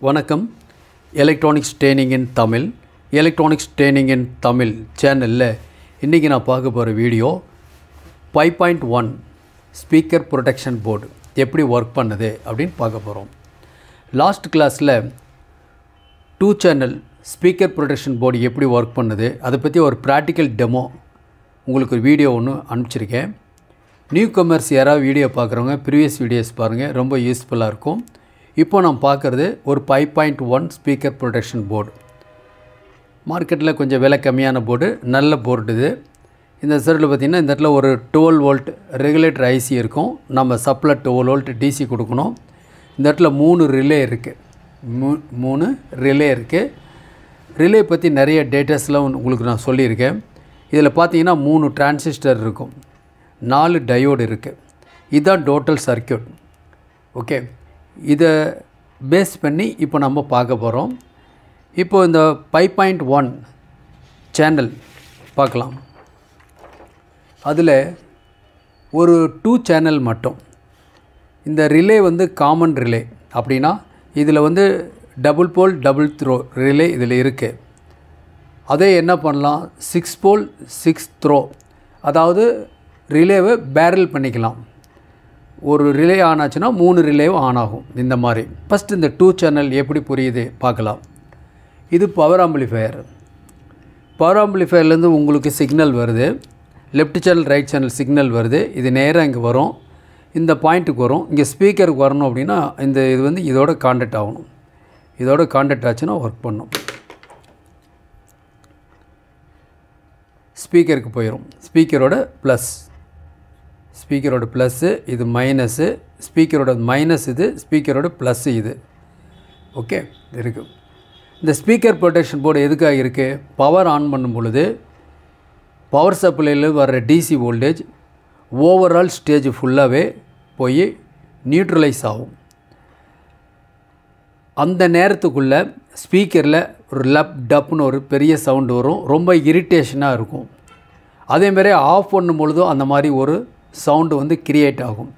வணக்கம். Electronics training இன் தமிழ் சேனலில் இன்றைக்கி நான் பார்க்க போகிற வீடியோ 5.1 ஸ்பீக்கர் ப்ரொடெக்ஷன் போர்டு எப்படி ஒர்க் பண்ணுது அப்படின்னு பார்க்க போகிறோம். லாஸ்ட் கிளாஸில் 2 சேனல் ஸ்பீக்கர் ப்ரொடெக்ஷன் போர்டு எப்படி ஒர்க் பண்ணுது அதை பற்றி ஒரு ப்ராக்டிக்கல் டெமோ உங்களுக்கு ஒரு வீடியோ ஒன்று அனுப்பிச்சிருக்கேன். நியூ கமர்ஸ் யாராவது வீடியோ பார்க்குறவங்க ப்ரீவியஸ் வீடியோஸ் பாருங்கள், ரொம்ப யூஸ்ஃபுல்லாக இருக்கும். இப்போ நான் பார்க்குறது ஒரு 5.1 ஸ்பீக்கர் ப்ரொடெக்ஷன் போர்டு. மார்க்கெட்டில் கொஞ்சம் விலை கம்மியான போர்டு, நல்ல போர்டு இது. இந்த சைடில் பார்த்திங்கன்னா இந்த இடத்துல ஒரு 12 வோல்ட் ரெகுலேட்டர் ஐசி இருக்கும். நம்ம சப்ளை 12 வோல்ட் டிசி கொடுக்கணும். இந்த இடத்துல 3 ரிலே இருக்குது. 3 ரிலே இருக்குது. ரிலே பற்றி நிறைய டேட்டாஸ்லாம் உங்களுக்கு நான் சொல்லியிருக்கேன். இதில் பார்த்தீங்கன்னா 3 டிரான்சிஸ்டர் இருக்கும், 4 டயோடு இருக்குது. இதுதான் டோட்டல் சர்க்யூட். ஓகே, இதை பேஸ் பண்ணி இப்போ நம்ம பார்க்க போகிறோம். இப்போ இந்த 5.1 சேனல் பார்க்கலாம். அதில் ஒரு 2 சேனல் மட்டும். இந்த ரிலே காமன் ரிலே அப்படின்னா இதில் double pole double throw relay இதில் இருக்குது. அதே என்ன பண்ணலாம், 6 போல் 6 த்ரோ, அதாவது ரிலேவை பேரல் பண்ணிக்கலாம். ஒரு ரிலே ஆன் ஆச்சுன்னா 3 ரிலேவும் ஆன் ஆகும். இந்த மாதிரி ஃபஸ்ட் இந்த 2 சேனல் எப்படி புரியுது பார்க்கலாம். இது பவர் ஆம்பிளிஃபையர். பவர் ஆம்பிளிஃபையர்லேருந்து உங்களுக்கு சிக்னல் வருது. Left channel right channel signal வருது. இது நேராக இங்கே வரும், இந்த பாயிண்ட்டுக்கு வரும். இங்கே ஸ்பீக்கருக்கு வரணும் அப்படின்னா இது இதோட கான்டாக்ட் ஆகணும். இதோட கான்டாக்ட் ஆச்சுன்னா ஒர்க் பண்ணும். ஸ்பீக்கருக்கு போயிடும். ஸ்பீக்கரோட ப்ளஸ்ஸு, இது மைனஸு, ஸ்பீக்கரோட மைனஸ் இது, ஸ்பீக்கரோட ப்ளஸ்ஸு இது. ஓகே, இருக்குது. இந்த ஸ்பீக்கர் ப்ரொடெக்ஷன் போர்டு எதுக்காக இருக்குது, பவர் ஆன் பண்ணும் பொழுது பவர் சப்ளையில் வர்ற டிசி வோல்டேஜ் ஓவரால் ஸ்டேஜ் ஃபுல்லாகவே போய் நியூட்ரலைஸ் ஆகும். அந்த நேரத்துக்குள்ளே ஸ்பீக்கரில் ஒரு லப் டப்புன்னு ஒரு பெரிய சவுண்டு வரும், ரொம்ப இரிட்டேஷனாக இருக்கும். அதேமாதிரி ஆஃப் பண்ணும் பொழுதும் அந்த மாதிரி ஒரு சவுண்டு கிரியேட் ஆகும்.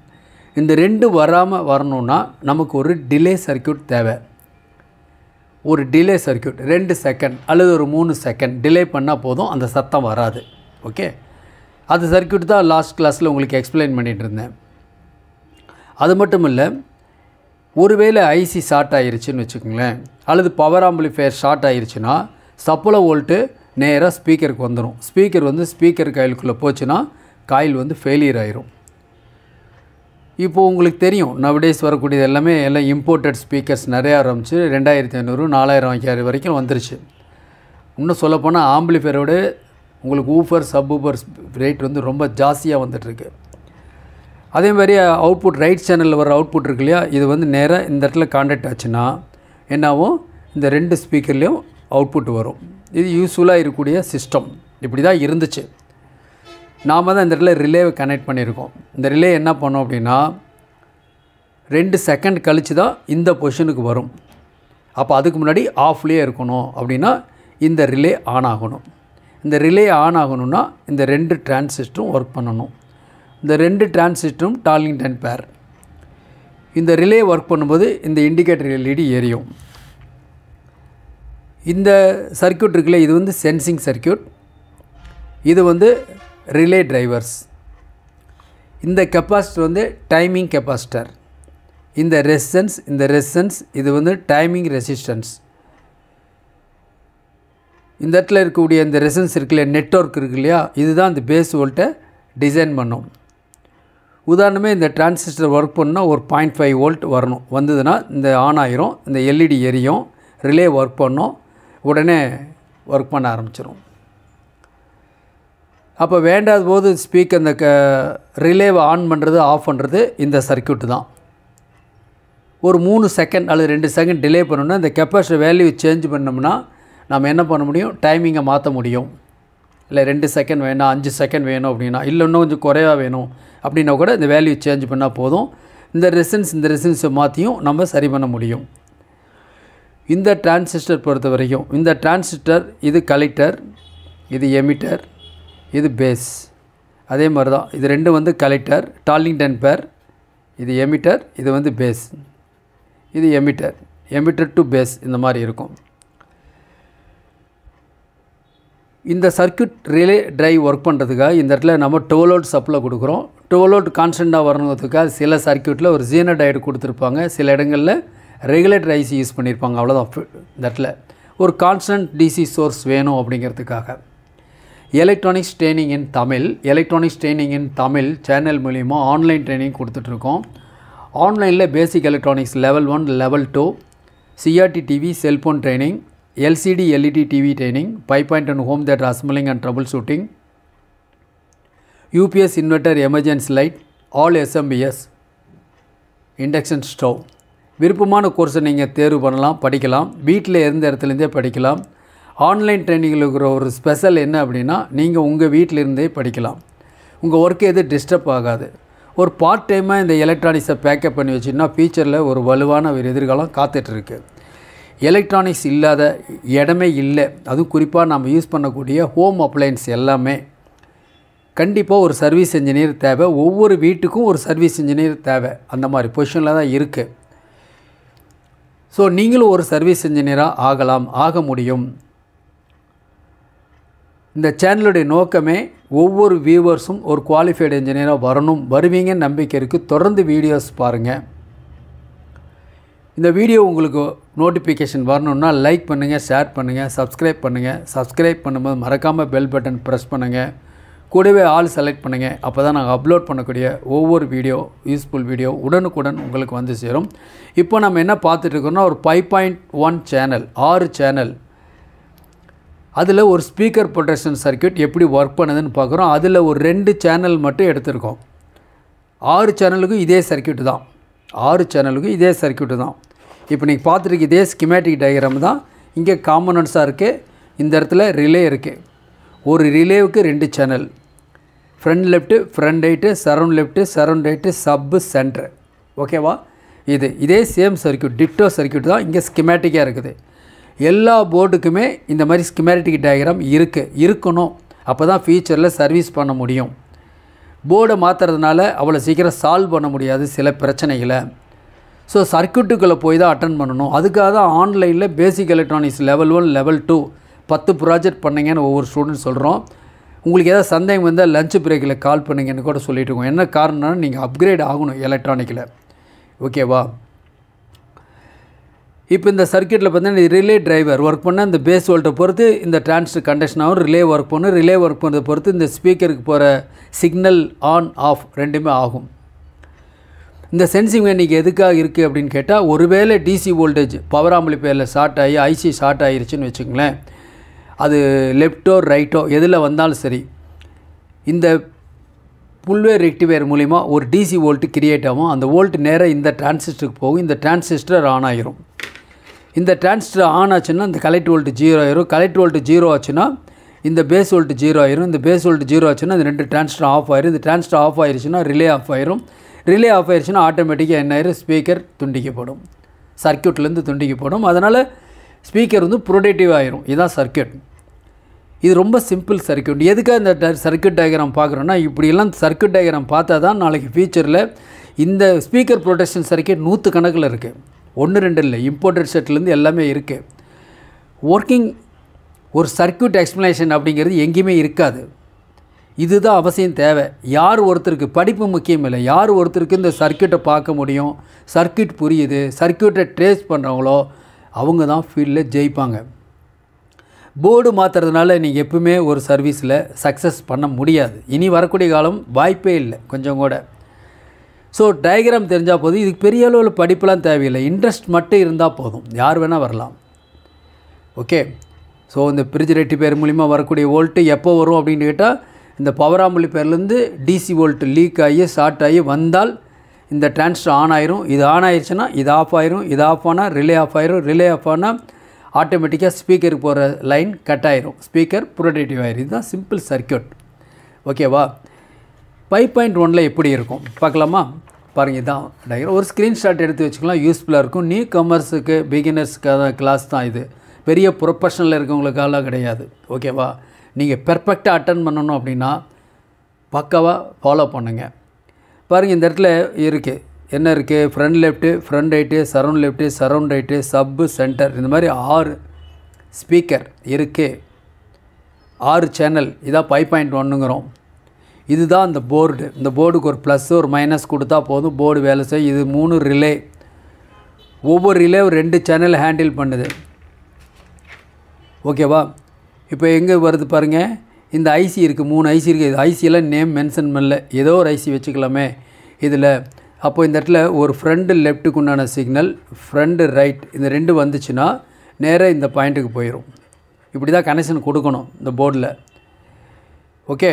இந்த 2 வராமல் வரணுன்னா நமக்கு ஒரு டிலே சர்க்யூட் தேவை. ஒரு டிலே சர்க்யூட் 2 செகண்ட் அல்லது ஒரு 3 செகண்ட் டிலே பண்ணால் போதும், அந்த சத்தம் வராது. ஓகே, அது சர்க்யூட் தான் லாஸ்ட் கிளாஸில் உங்களுக்கு எக்ஸ்பிளைன் பண்ணிகிட்டு இருந்தேன். அது மட்டும் இல்லை, ஒருவேளை ஐசி ஷார்ட் ஆகிருச்சுன்னு வச்சுக்கோங்களேன், அல்லது பவர் ஆம்பிளிஃபையர் ஷார்ட் ஆகிருச்சுன்னா சப்ளை வோல்ட்டு நேராக ஸ்பீக்கருக்கு வந்துடும். ஸ்பீக்கர் காயிலுக்குள்ளே போச்சுன்னா காயில் ஃபெயிலியர் ஆயிரும். இப்போது உங்களுக்கு தெரியும், நவடேஸ் வரக்கூடியது எல்லாம் இம்போர்ட்டட் ஸ்பீக்கர்ஸ் நிறையா ஆரம்பிச்சு 2500 4000 வரைக்கும் வந்துருச்சு. இன்னும் சொல்லப்போனால் ஆம்பிளிஃபையரோட உங்களுக்கு ஊஃபர் சப் ஊஃபர் ரேட் ரொம்ப ஜாஸ்தியாக வந்துட்டுருக்கு. அதே மாதிரி அவுட்புட் ரைட் சேனலில் வர அவுட்புட் இருக்கு இல்லையா, இது நேராக இந்த இடத்துல கான்டாக்ட் ஆச்சுன்னா என்னாகும், இந்த 2 ஸ்பீக்கர்லேயும் அவுட்புட் வரும். இது யூஸ்ஃபுல்லாக இருக்கக்கூடிய சிஸ்டம். இப்படி தான் இருந்துச்சு. நாம் தான் இந்த இடத்துல ரிலேவை கனெக்ட் பண்ணியிருக்கோம். இந்த ரிலே என்ன பண்ணோம் அப்படின்னா 2 செகண்ட் கழித்து தான் இந்த பொசிஷனுக்கு வரும். அப்போ அதுக்கு முன்னாடி ஆஃப்லேயே இருக்கணும். அப்படின்னா இந்த ரிலே ஆன் ஆகணும். இந்த ரிலே ஆன் ஆகணும்னா இந்த 2 டிரான்சிஸ்டரும் ஒர்க் பண்ணணும். இந்த 2 டிரான்சிஸ்டரும் டார்லிங்டன் பேர். இந்த ரிலே ஒர்க் பண்ணும்போது இந்த இண்டிகேட்டர் எல்இடி எரியும். இந்த சர்க்யூட் இருக்குல்ல, இது சென்சிங் சர்க்யூட். இது ரிலே டிரைவர்ஸ். இந்த கெப்பாசிட்டர் டைமிங் கெப்பாசிட்டர். இந்த ரெசிஸ்டன்ஸ் இது டைமிங் ரெசிஸ்டன்ஸ். இந்த இடத்துல இருக்கக்கூடிய இந்த ரெசிஸ்டன்ஸ் இருக்குல்லையா, நெட்வொர்க் இருக்கு இல்லையா, இதுதான் இந்த பேஸ் வோல்ட்டை டிசைன் பண்ணும். உதாரணமே இந்த டிரான்சிஸ்டர் ஒர்க் பண்ணால் ஒரு 0.5 வோல்ட் வரணும். வந்ததுன்னா இந்த ஆன் ஆயிரும், இந்த எல்இடி எரியும், ரிலே ஒர்க் பண்ணும், உடனே ஒர்க் பண்ண ஆரம்பிச்சிடும். அப்போ வேண்டாத போது ஸ்பீக்கர் இந்த ரிலேவை ஆன் பண்ணுறது ஆஃப் பண்ணுறது இந்த சர்க்யூட் தான். ஒரு 3 செகண்ட் அல்லது 2 செகண்ட் டிலே பண்ணணும்னா இந்த கெப்பாசிட்டர் வேல்யூ சேஞ்ச் பண்ணோம்னா நம்ம என்ன பண்ண முடியும், டைமிங்கை மாற்ற முடியும். இல்லை 2 செகண்ட் வேணும், 5 செகண்ட் வேணும் அப்படின்னா, இல்லை இன்னும் கொஞ்சம் குறைவாக வேணும் அப்படின்னா கூட இந்த வேல்யூ சேஞ்ச் பண்ணால் போதும். இந்த ரெசிஸ்டன்ஸை மாற்றியும் நம்ம சரி பண்ண முடியும். இந்த டிரான்சிஸ்டர் பொறுத்த வரைக்கும் இந்த டிரான்சிஸ்டர் இது கலெக்டர், இது எமிட்டர், இது பேஸ். அதே மாதிரி தான் இது 2 கலெக்டர் டார்லிங்டன் பேர். இது எமிட்டர், இது பேஸ், இது எமிட்டர். எமிட்டர் டு பேஸ் இந்த மாதிரி இருக்கும். இந்த சர்க்யூட் ரிலே டிரைவ் ஒர்க் பண்ணுறதுக்காக இந்த இடத்துல நம்ம 12 வோல்ட் சப்ளை கொடுக்குறோம். 12 வோல்ட் கான்ஸ்டண்ட்டாக வரணுங்கிறதுக்காக சில சர்க்யூட்டில் ஒரு ஜீனோ டயோடு கொடுத்துருப்பாங்க, சில இடங்களில் ரெகுலேட்டர் ஐசி யூஸ் பண்ணியிருப்பாங்க. அவ்வளோதான். இந்த இடத்துல ஒரு கான்ஸ்டன்ட் டிசி சோர்ஸ் வேணும் அப்படிங்கிறதுக்காக. Electronics training in Tamil channel மூலிமா ஆன்லைன் ட்ரைனிங் கொடுத்துட்ருக்கோம். ஆன்லைனில் basic electronics level 1 level 2 CRT TV cellphone training, LCD LED TV training, 5.1 home theater assembling and troubleshooting, UPS inverter emergency light, all SMBS, induction stove. விருப்பமான கோர்ஸை நீங்கள் தேர்வு பண்ணலாம், படிக்கலாம். வீட்டில் இருந்த இடத்துலேருந்தே படிக்கலாம். ஆன்லைன் ட்ரைனிங்கில் இருக்கிற ஒரு ஸ்பெஷல் என்ன அப்படின்னா, நீங்கள் உங்கள் வீட்டிலிருந்தே படிக்கலாம். உங்கள் ஒர்க்கு எதுவும் டிஸ்டர்ப் ஆகாது. ஒரு பார்ட் டைமாக இந்த எலக்ட்ரானிக்ஸை பேக்கப் பண்ணி வச்சிங்கன்னா ஃபியூச்சரில் ஒரு வலுவான ஒரு எதிர்காலம் காத்துட்ருக்கு. எலக்ட்ரானிக்ஸ் இல்லாத இடமே இல்லை. அதுவும் குறிப்பாக நம்ம யூஸ் பண்ணக்கூடிய ஹோம் அப்ளையன்ஸ் எல்லாமே கண்டிப்பாக ஒரு சர்வீஸ் இன்ஜினியர் தேவை. ஒவ்வொரு வீட்டுக்கும் ஒரு சர்வீஸ் இன்ஜினியர் தேவை. அந்த மாதிரி பொசிஷனில் தான் இருக்குது. ஸோ நீங்களும் ஒரு சர்வீஸ் இன்ஜினியராக ஆக முடியும். இந்த சேனலுடைய நோக்கமே ஒவ்வொரு வியூவர்ஸும் ஒரு குவாலிஃபைடு இன்ஜினியராக வருவீங்கன்னு நம்பிக்கை இருக்குது. தொடர்ந்து வீடியோஸ் பாருங்கள். இந்த வீடியோ உங்களுக்கு நோட்டிஃபிகேஷன் வரணுன்னா லைக் பண்ணுங்கள், ஷேர் பண்ணுங்கள், சப்ஸ்கிரைப் பண்ணுங்கள். சப்ஸ்கிரைப் பண்ணும்போது மறக்காமல் பெல் பட்டன் ப்ரெஸ் பண்ணுங்கள். கூடவே ஆல் செலக்ட் பண்ணுங்கள். அப்போ தான் நாங்கள் அப்லோட் பண்ணக்கூடிய ஒவ்வொரு வீடியோ யூஸ்ஃபுல் வீடியோ உடனுக்குடன் உங்களுக்கு வந்து சேரும். இப்போ நம்ம என்ன பார்த்துட்ருக்கோம்னா ஒரு 5.1 சேனல், 6 சேனல். அதில் ஒரு ஸ்பீக்கர் ப்ரொடெக்ஷன் சர்க்யூட் எப்படி ஒர்க் பண்ணுதுன்னு பார்க்குறோம். அதில் ஒரு 2 சேனல் மட்டும் எடுத்திருக்கோம். 6 சேனலுக்கும் இதே சர்க்யூட்டு தான். 6 சேனலுக்கும் இதே சர்க்யூட்டு தான். இப்போ நீங்கள் பார்த்துருக்கு இதே ஸ்கிமேட்டிக் டயக்ராம் தான். இங்கே காம்பனன்ட்ஸாக இருக்குது. இந்த இடத்துல ரிலே இருக்குது. ஒரு ரிலேவுக்கு 2 channel, front left, front right, surround left, surround right, சப்பு, சென்ட்ரு. ஓகேவா? இதே சேம் சர்க்யூட், டிட்டோ சர்க்யூட் தான். இங்கே ஸ்கிமேட்டிக்காக இருக்குது. எல்லா போர்டுக்குமே இந்த மாதிரி ஸ்கிமேட்டிக் டயக்ராம் இருக்கணும். அப்போ தான் ஃபியூச்சரில் சர்வீஸ் பண்ண முடியும். போர்டை மாற்றுறதுனால அவ்வளோ சீக்கிரம் சால்வ் பண்ண முடியாது சில பிரச்சனைகளை. ஸோ சர்க்யூட்டுக்குள்ளே போய் தான் அட்டன் பண்ணணும். அதுக்காக தான் ஆன்லைனில் basic electronics level 1 level 2 10 project பண்ணிங்கன்னு ஒவ்வொரு ஸ்டூடெண்ட் சொல்கிறோம். உங்களுக்கு ஏதாவது சந்தேகம் வந்தால் லஞ்ச் பிரேக்கில் கால் பண்ணுங்கன்னு கூட சொல்லிட்டு இருக்கோம். என்ன காரணம்னா நீங்கள் அப்கிரேட் ஆகணும் எலக்ட்ரானிக்கில். ஓகேவா? இப்போ இந்த சர்க்யூட்டில் பார்த்தீங்கன்னா ரிலே டிரைவர் ஒர்க் பண்ணால் இந்த பேஸ் வோல்ட்டை பொறுத்து இந்த டிரான்சிஸ்டர் கண்டக்ஷன் ஆகும். ரிலே ஒர்க் பண்ணும். ரிலே ஒர்க் பண்ணுறதை பொறுத்து இந்த ஸ்பீக்கருக்கு போகிற சிக்னல் ஆன் ஆஃப் ரெண்டுமே ஆகும். இந்த சென்சிங் இன்றைக்கி எதுக்காக இருக்குது அப்படின்னு கேட்டால், ஒருவேளை டிசி வோல்டேஜ் பவர் ஆம்பிளிஃபையரில் ஷார்ட் ஆகி ஐசி ஷார்ட் ஆகிருச்சுன்னு வச்சுக்கோங்களேன். அது லெஃப்ட்டோ ரைட்டோ எதில் வந்தாலும் சரி, இந்த புல்வேர் ரெக்டிஃபையர் மூலிமா ஒரு டிசி வோல்ட்டு கிரியேட் ஆகும். அந்த வோல்ட் நேராக இந்த டிரான்சிஸ்டருக்கு போகும். இந்த டிரான்சிஸ்டர் ஆன் ஆகிரும். இந்த டிரான்சிஸ்டர் ஆன் ஆச்சுன்னா இந்த கலெக்ட் வோல்ட் 0 ஆயிரும். கலெக்ட் வோல்ட் 0 ஆச்சுன்னா இந்த பேஸ் வோல்ட் 0 ஆயிரும். இந்த பேஸ் வோல்ட் 0 ஆச்சுன்னா இந்த 2 டிரான்சிஸ்டர் ஆஃப் ஆயிரும். இந்த டிரான்சிஸ்டர் ஆஃப் ஆயிருச்சுன்னா ரிலே ஆஃப் ஆயிரும். ரிலே ஆஃப் ஆயிடுச்சுன்னா ஆட்டோமேட்டிக்காக என்ன ஆயிரும், ஸ்பீக்கர் துண்டிக்கப்படும், சர்க்யூட்லேருந்து துண்டிக்கப்படும். அதனால் ஸ்பீக்கர் வந்து ப்ரொடக்டிவ் ஆயிரும். இதுதான் சர்க்யூட். இது ரொம்ப சிம்பிள் சர்க்யூட். எதுக்காக இந்த சர்க்யூட் டயக்ராம் பார்க்குறோன்னா, இப்படியெல்லாம் சர்க்யூட் டயக்ராம் பார்த்தா தான் நாளைக்கு ஃபியூச்சரில் இந்த ஸ்பீக்கர் ப்ரொடெக்ஷன் சர்க்யூட் 100 கணக்கில் இருக்குது. 1 2 இல்லை, இம்போர்ட்டட் செட்லேருந்து எல்லாமே இருக்குது. ஒர்க்கிங் ஒரு சர்க்யூட் எக்ஸ்ப்ளனேஷன் அப்படிங்கிறது எங்கேயுமே இருக்காது. இதுதான் அவசியம் தேவை. யார் ஒருத்தருக்கு படிப்பு முக்கியம் இல்லை, யார் ஒருத்தருக்கு இந்த சர்க்யூட்டை பார்க்க முடியும், சர்க்யூட் புரியுது, சர்க்யூட்டை ட்ரேஸ் பண்ணுறவங்களோ அவங்க தான் ஃபீல்டில் ஜெயிப்பாங்க. போர்டு மாற்றுறதுனால நீங்கள் எப்பவுமே ஒரு சர்வீஸில் சக்ஸஸ் பண்ண முடியாது. இனி வரக்கூடிய காலம் வாய்ப்பே இல்லை கொஞ்சம் கூட. ஸோ டயக்ராம் தெரிஞ்சால் போதும். இதுக்கு பெரிய அளவில் படிப்புலாம் தேவையில்லை. இன்ட்ரெஸ்ட் மட்டும் இருந்தால் போதும், யார் வேணால் வரலாம். ஓகே. ஸோ இந்த பிரிட்ஜ் ரெக்டிஃபையர் மூலிமா வரக்கூடிய வோல்ட்டு எப்போ வரும் அப்படின்னு கேட்டால், இந்த பவர் ஆம்பிளிஃபையர்லேருந்து டிசி வோல்ட் லீக் ஆகி ஷார்ட் ஆகி வந்தால் இந்த டிரான்சிஸ்டர் ஆன் ஆயிரும். இது ஆன் ஆயிடுச்சுன்னா இது ஆஃப் ஆயிரும். இது ஆஃப் ஆனால் ரிலே ஆஃப் ஆயிரும். ரிலே ஆஃப் ஆனால் ஆட்டோமேட்டிக்காக ஸ்பீக்கருக்கு போகிற லைன் கட் ஆயிரும். ஸ்பீக்கர் ப்ரொடக்டிவ் ஆயிரும். இதுதான் சிம்பிள் சர்க்யூட். ஓகேவா? 5.1 எப்படி இருக்கும் பார்க்கலாமா? பாருங்கள், இதான் டயக்ராம். ஒரு ஸ்க்ரீன்ஷாட் எடுத்து வச்சுக்கலாம், யூஸ்ஃபுல்லாக இருக்கும். நியூ கமர்ஸுக்கு பிகினர்ஸுக்கான கிளாஸ் தான் இது. பெரிய ப்ரொஃபஷனல் இருக்கவங்களுக்காலாம் கிடையாது. ஓகேவா? நீங்கள் பெர்ஃபெக்டாக அட்டன் பண்ணணும் அப்படின்னா பக்காவாக ஃபாலோ பண்ணுங்கள். பாருங்கள், இந்த இடத்துல இருக்குது என்ன இருக்குது, front left, front right, surround right, சப்பு, சென்டர், இந்த மாதிரி 6 ஸ்பீக்கர் இருக்குது, 6 சேனல். இதான் 5.1ங்கிறோம். இதுதான் அந்த போர்டு. இந்த போர்டுக்கு ஒரு ப்ளஸ் ஒரு மைனஸ் கொடுத்தா போதும், போர்டு வேலை செய்யும். இது 3 ரிலே, ஒவ்வொரு ரிலே 2 சேனல் ஹேண்டில் பண்ணுது. ஓகேவா? இப்போ எங்கே வருது பாருங்கள், இந்த ஐசி இருக்குது, 3 ஐசி இருக்குது. இது ஐசியெல்லாம் நேம் மென்ஷன் பண்ணல, ஏதோ ஒரு ஐசி வச்சுக்கலாமே இதில். அப்போ இந்த இடத்துல ஒரு ஃப்ரண்ட் லெஃப்ட்டுக்கு உண்டான சிக்னல், ஃப்ரண்ட் ரைட், இந்த 2 வந்துச்சுன்னா நேராக இந்த பாயிண்ட்டுக்கு போயிடும். இப்படி தான் கனெக்ஷன் கொடுக்கணும் இந்த போர்டில். ஓகே,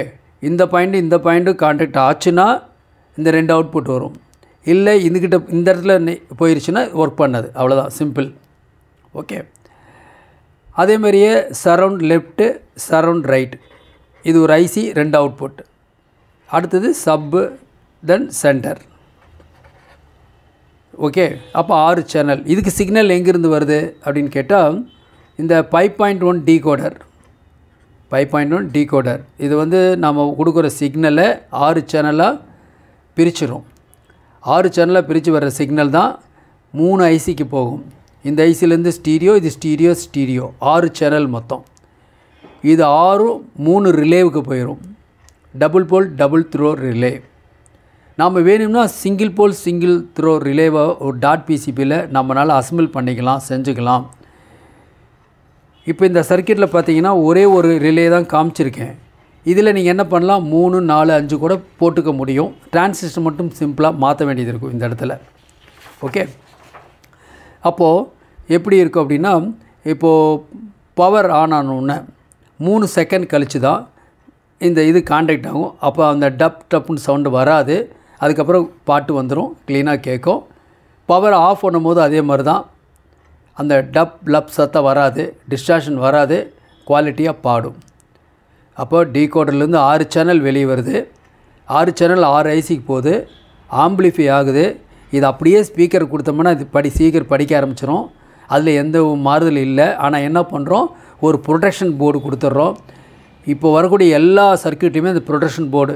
இந்த பாயிண்ட்டு கான்டாக்ட் ஆச்சுன்னா இந்த 2 அவுட்புட் வரும். இல்லை இதுக்கிட்ட இந்த இடத்துல போயிடுச்சுன்னா ஒர்க் பண்ணது, அவ்வளோதான், சிம்பிள். ஓகே, அதே மாதிரியே சரவுண்ட் லெஃப்ட்டு, சரவுண்ட் ரைட், இது ஒரு ஐசி, 2 அவுட்புட். அடுத்தது சப்பு, தென் சென்டர். ஓகே, அப்போ 6 சேனல். இதுக்கு சிக்னல் எங்கேருந்து வருது அப்படின்னு கேட்டால் இந்த 5.1 டீகோடர், 5.1 டீகோடர் இது வந்து நம்ம கொடுக்குற சிக்னலை 6 சேனலாக பிரிச்சிடும். 6 சேனலாக பிரித்து வர்ற சிக்னல் தான் 3 ஐசிக்கு போகும். இந்த ஐசிலேருந்து ஸ்டீரியோ, இது ஸ்டீரியோ, 6 சேனல் மொத்தம். இது 6 3 ரிலேவுக்கு போயிடும். Double pole double throw relay. நாம் வேணும்னா சிங்கிள் போல் சிங்கிள் த்ரோ ரிலேவை ஒரு டாட் பிசிபியில் நம்மளால் அசம்பிள் பண்ணிக்கலாம், செஞ்சுக்கலாம். இப்போ இந்த சர்க்கியூட்டில் பார்த்தீங்கன்னா ஒரே ஒரு ரிலே தான் காமிச்சிருக்கேன். இதில் நீங்கள் என்ன பண்ணலாம், 3 4 5 கூட போட்டுக்க முடியும். டிரான்சிஸ்டர் மட்டும் சிம்பிளாக மாற்ற வேண்டியது இருக்கும் இந்த இடத்துல. ஓகே, அப்போது எப்படி இருக்கும் அப்படின்னா, இப்போது பவர் ஆன் ஆனோடனே 3 செகண்ட் கழித்து தான் இந்த இது கான்டாக்ட் ஆகும். அப்போ அந்த டப்புன்னு சவுண்டு வராது. அதுக்கப்புறம் பாட்டு வந்துடும், க்ளீனாக கேட்கும். பவர் ஆஃப் பண்ணும்போது அதே மாதிரி தான், அந்த லப் சத்தம் வராது, டிஸ்டார்ஷன் வராது, குவாலிட்டியாக பாடும். அப்போ டீகோடர்லேருந்து 6 சேனல் வெளியே வருது. 6 சேனல் 6 ஐசிக்கு போகுது, ஆம்பிளிஃபை ஆகுது. இது அப்படியே ஸ்பீக்கர் கொடுத்தோம்னா இது சீக்கிரம் படிக்க ஆரம்பிச்சிடும். அதில் எந்த மாறுதல் இல்லை. ஆனால் என்ன பண்ணுறோம், ஒரு ப்ரொடெக்ஷன் போர்டு கொடுத்துட்றோம். இப்போ வரக்கூடிய எல்லா சர்க்கியூட்டையுமே இந்த ப்ரொடெக்ஷன் போர்டு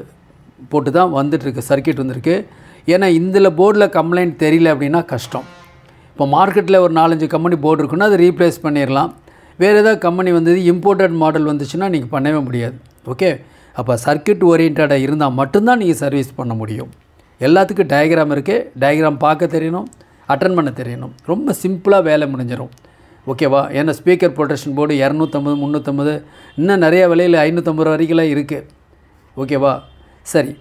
போட்டு தான் வந்துட்டுருக்கு, சர்க்கியூட் வந்திருக்கு. ஏன்னா இந்த போர்டில் கம்ப்ளைண்ட் தெரியல அப்படின்னா கஷ்டம். இப்போ மார்க்கெட்டில் ஒரு 4-5 கம்பெனி போர்டு இருக்குன்னா அதை ரீப்ளேஸ் பண்ணிடலாம். வேறு ஏதாவது கம்பெனி வந்தது, இம்போர்ட்டட் மாடல் வந்துச்சுன்னா நீங்கள் பண்ணவே முடியாது. ஓகே, அப்போ சர்க்கியூட் ஓரியன்டாக இருந்தால் மட்டும்தான் நீங்கள் சர்வீஸ் பண்ண முடியும். எல்லாத்துக்கும் டயக்ராம் இருக்குது, டயக்ராம் பார்க்க தெரியணும், அட்டன் பண்ண தெரியணும். ரொம்ப சிம்பிளாக வேலை முடிஞ்சிடும். ஓகேவா? ஏன்னா ஸ்பீக்கர் ப்ரொடெக்ஷன் போர்டு 250 350 இன்னும் நிறையா விலையில் 550 வரைக்கும் இருக்குது. ஓகேவா? சரி,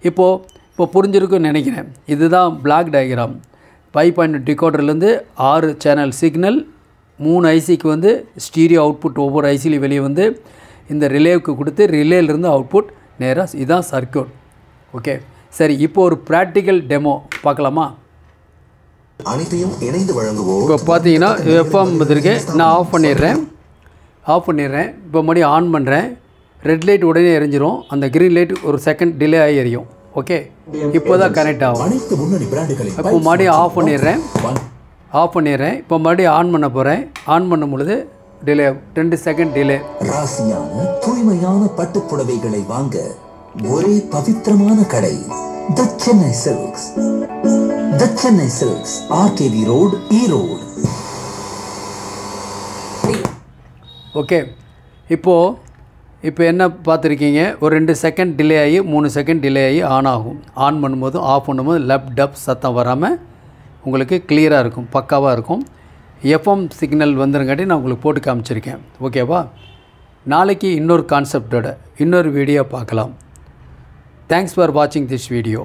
இப்போது புரிஞ்சிருக்குன்னு நினைக்கிறேன். இதுதான் பிளாக் டயக்ராம். 5.1 டிகோடர்லேருந்து 6 சேனல் சிக்னல், 3 ஐசிக்கு வந்து ஸ்டீரியோ அவுட்புட் ஒவ்வொரு ஐசிலையும் வெளியே வந்து இந்த ரிலேவுக்கு கொடுத்து ரிலேலேருந்து அவுட்புட் நேராக, இதுதான் சர்க்கியூட். ஓகே, சரி, இப்போ ஒரு ப்ராக்டிக்கல் டெமோ பார்க்கலாமா? அனைத்தையும் இணைந்து வழங்குவோம். இப்போ பார்த்தீங்கன்னா எஃப்எம் வந்திருக்கு, நான் ஆஃப் பண்ணிடுறேன். இப்போ மறுபடியும் ஆன் பண்ணுறேன். ரெட் லைட் உடனே எரிஞ்சிரும், அந்த க்ரீன் லைட் ஒரு செகண்ட் டிலே ஆகி எரியும். ஓகே, இப்போ தான் கனெக்ட் ஆகும். இப்போ மறுபடியும் ஆஃப் பண்ணிடுறேன். இப்போ மறுபடியும் ஆன் பண்ண போகிறேன். ஆன் பண்ணும் பொழுது டிலே 2 செகண்ட் டிலே. ராசியான தூய்மையான பட்டுப்புடவைகளை வாங்க ஒரே பவித்திரமான கடை the Chennai silks. The Chennai silks, RKV road, Erode. Okay, இப்போ என்ன பார்த்துருக்கீங்க, ஒரு 2 செகண்ட் டிலே ஆகி 3 செகண்ட் டிலே ஆகி ஆன் ஆகும். ஆன் பண்ணும்போது ஆஃப் பண்ணும்போது டப் சத்தம் வராமல் உங்களுக்கு கிளியராக இருக்கும், பக்காவாக இருக்கும். எஃப்எம் சிக்னல் வந்துருங்காட்டி நான் உங்களுக்கு போட்டு காமிச்சிருக்கேன். ஓகேவா? நாளைக்கு இன்னொரு கான்செப்டோட இன்னொரு வீடியோ பார்க்கலாம். தேங்க்ஸ் ஃபார் வாட்சிங் திஸ் வீடியோ.